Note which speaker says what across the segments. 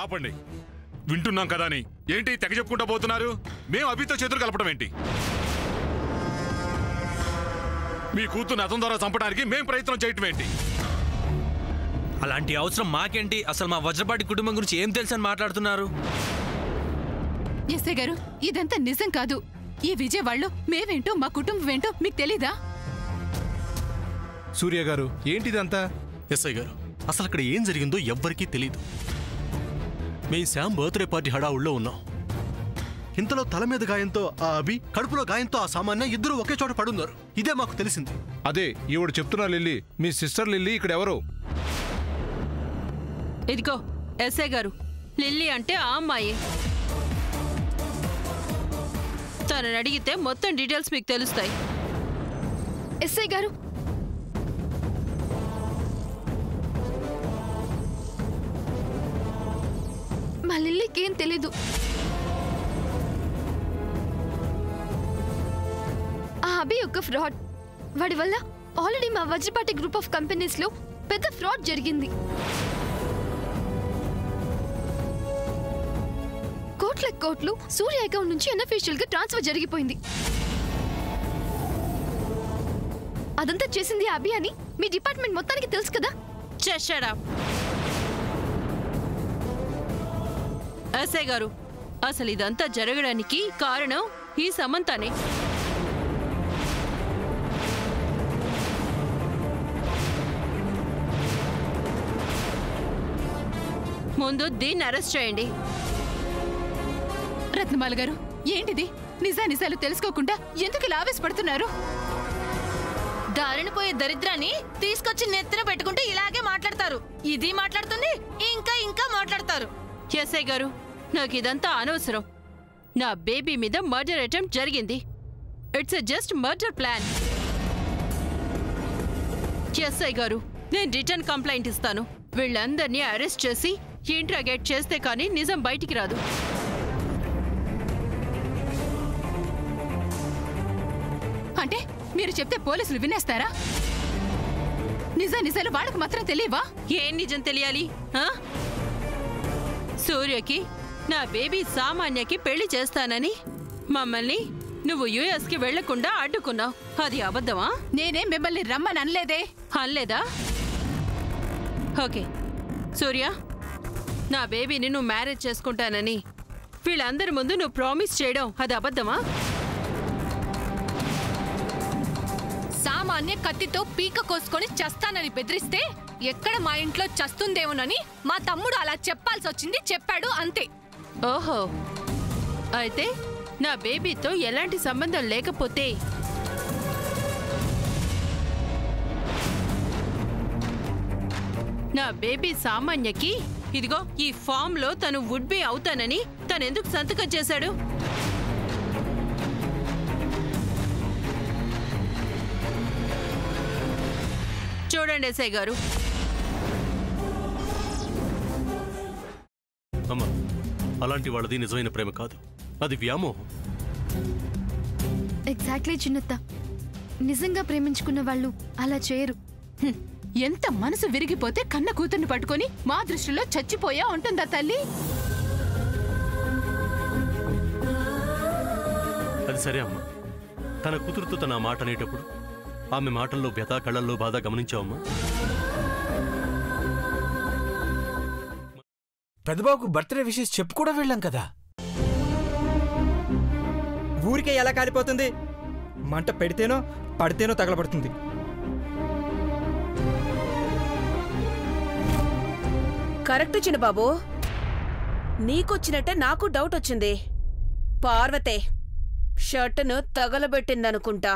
Speaker 1: ఆపండి. వింటున్నాం కదా అని ఏంటి తెగ చెప్పుకుంటా పోతున్నారు? మేము అభితో చేతులు కలపడం ఏంటి? మీ కూతుర్ని అతని ద్వారా చంపడానికి మేం ప్రయత్నం చేయటం ఏంటి?
Speaker 2: అలాంటి అవసరం మాకేంటి? అసలు మా వజ్రపాటి కుటుంబం గురించి ఏం తెలుసని మాట్లాడుతున్నారు?
Speaker 3: ఎస్ఐ గారు, ఇదంతా నిజం కాదు. ఈ విజయవాడలో మేమేంటో మా కుటుంబం ఏంటో మీకు తెలీదా?
Speaker 4: సూర్య గారు, ఏంటిదంతా?
Speaker 5: ఎస్ఐ గారు, అసలు అక్కడ ఏం జరిగిందో ఎవ్వరికీ తెలీదు. మేం శ్యామ్ బర్త్డే పార్టీ హడావుల్లో ఉన్నాం. ఇంతలో తల మీద గాయంతో ఆ అభి, కడుపులో గాయంతో ఆ సామాన్య ఇద్దరు ఒకే చోట పడున్నారు. ఇదే మాకు తెలిసింది.
Speaker 4: అదే ఈవిడ చెప్తున్నా లిల్లీ, మీ సిస్టర్ లిల్లీ ఇక్కడ ఎవరు?
Speaker 6: ఇదిగో ఎస్ఐ గారు, లిల్లీ అంటే ఆ అమ్మాయి. తనని అడిగితే మొత్తం డీటెయిల్స్ మీకు తెలుస్తాయి.
Speaker 7: ఎస్ఐ గారు, మా లిల్లీకి ఏం తెలీదు. ఆ అభి ఒక ఫ్రాడ్. వాడి వల్ల ఆల్రెడీ మా వజ్రపాటి గ్రూప్ ఆఫ్ కంపెనీస్ లో పెద్ద ఫ్రాడ్ జరిగింది. కోట్ల కోట్లు సూర్య అకౌంట్ నుంచి అన్అఫీషియల్ గా ట్రాన్స్ఫర్ జరిగిపోయింది. అదంతా చేసింది అభి అని మీ డిపార్ట్మెంట్ మొత్తానికి తెలుసు కదా.
Speaker 6: Shut up. ఎస్ఐ గారు, అసలు ఇదంతా జరగడానికి కారణం ఈ సమంతనే. ముందు దీన్ని అరెస్ట్ చేయండి.
Speaker 3: రత్నమాల గారు, ఏంటిది? నిజాలు తెలుసుకోకుండా ఎందుకు ఇలా ఆవేశపడుతున్నారు?
Speaker 8: దారిన పోయే దరిద్రాన్ని తీసుకొచ్చి నెత్తిన పెట్టుకుంటే ఇలాగే మాట్లాడతారు. ఇది మాట్లాడుతుంది, ఇంకా ఇంకా మాట్లాడతారు.
Speaker 6: ఎస్ఐ గారు, నాకు ఇదంతా అనవసరం. నా బేబీ మీద మర్డర్ అటెంప్ట్ జరిగింది. It's just murder plan. SI గారు, నేను రిటర్న్ కంప్లైంట్ ఇస్తాను. వీళ్ళందరినీ అరెస్ట్ చేసి ఇంట్రాగేట్ చేస్తే కానీ నిజం బయటికి రాదు.
Speaker 3: అంటే మీరు చెప్తే పోలీసులు వినేస్తారా? నిజాలు వాళ్ళకు మాత్రం తెలియవా?
Speaker 6: ఏం నిజం తెలియాలి? సూర్యకి నా బేబీ సామాన్యకి పెళ్లి చేస్తానని మమ్మల్ని నువ్వు యుఎస్కి వెళ్లకుండా అడ్డుకున్నావు. అది అబద్ధమా?
Speaker 3: నేనేం మిమ్మల్ని రమ్మని అనలేదే.
Speaker 6: అనలేదా? ఓకే సూర్య, నా బేబీని నువ్వు మ్యారేజ్ చేసుకుంటానని వీళ్ళందరి ముందు నువ్వు ప్రామిస్ చేయడం అది అబద్ధమా?
Speaker 8: సామాన్య కత్తితో పీక కోసుకొని చస్తానని బెదిరిస్తే ఎక్కడ మా ఇంట్లో చస్తుందేమోనని మా తమ్ముడు అలా చెప్పాల్సి వచ్చింది. చెప్పాడు అంతే.
Speaker 6: ఓహో, అయితే నా బేబీతో ఎలాంటి సంబంధం లేకపోతే నా బేబీ సామాన్యకి ఇదిగో ఈ ఫామ్ లో తను వుడ్ బి అవుతానని తనెందుకు సంతకం చేశాడు? చూడండి ఎస్ఐ గారు.
Speaker 5: అమ్మా, అలాంటి వాళ్ళది నిజమైన ప్రేమ కాదు, అది వ్యామోహం.
Speaker 7: ఎగ్జాక్ట్లీ చిన్నత్త, నిజంగా ప్రేమించుకున్న వాళ్ళు అలా చేయరు.
Speaker 3: ఎంత మనసు విరిగిపోతే కన్న కూతుర్ని పట్టుకొని మా దృష్టిలో చచ్చిపోయా ఉంటుందా తల్లి?
Speaker 5: అది సరే అమ్మా, తన కూతురుతో తన మాట అనేటప్పుడు ఆమె మాటల్లో వ్యథ, కళ్ళల్లో బాధ గమనించావమ్మా?
Speaker 9: పెద్దబాబుకు బర్త్డే విషెస్ చెప్పు కూడా వెళ్ళాం కదా.
Speaker 10: ఊరికే ఎలా కాలిపోతుంది? మంట పెడితేనో పడితేనో తగలబడుతుంది.
Speaker 8: కరెక్ట్ చిన్నబాబు, నీకొచ్చినట్టే నాకు డౌట్ వచ్చింది. పార్వతే షర్టును తగలబెట్టిందనుకుంటా.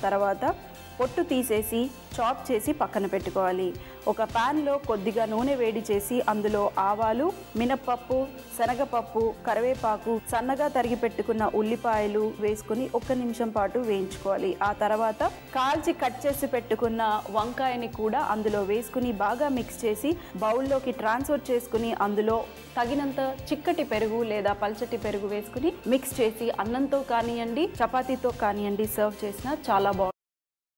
Speaker 11: తర్వాత పొట్టు తీసేసి చాప్ చేసి పక్కన పెట్టుకోవాలి. ఒక ప్యాన్లో కొద్దిగా నూనె వేడి చేసి అందులో ఆవాలు, మినప్పప్పు, శనగపప్పు, కరివేపాకు, సన్నగా తరిగి పెట్టుకున్న ఉల్లిపాయలు వేసుకుని 1 నిమిషం పాటు వేయించుకోవాలి. ఆ తర్వాత కాల్చి కట్ చేసి పెట్టుకున్న వంకాయని కూడా అందులో వేసుకుని బాగా మిక్స్ చేసి బౌల్లోకి ట్రాన్స్ఫర్ చేసుకుని అందులో తగినంత చిక్కటి పెరుగు లేదా పల్చటి పెరుగు వేసుకుని మిక్స్ చేసి అన్నంతో కానివ్వండి, చపాతీతో కానివ్వండి సర్వ్ చేసినా చాలా బాగుంటుంది.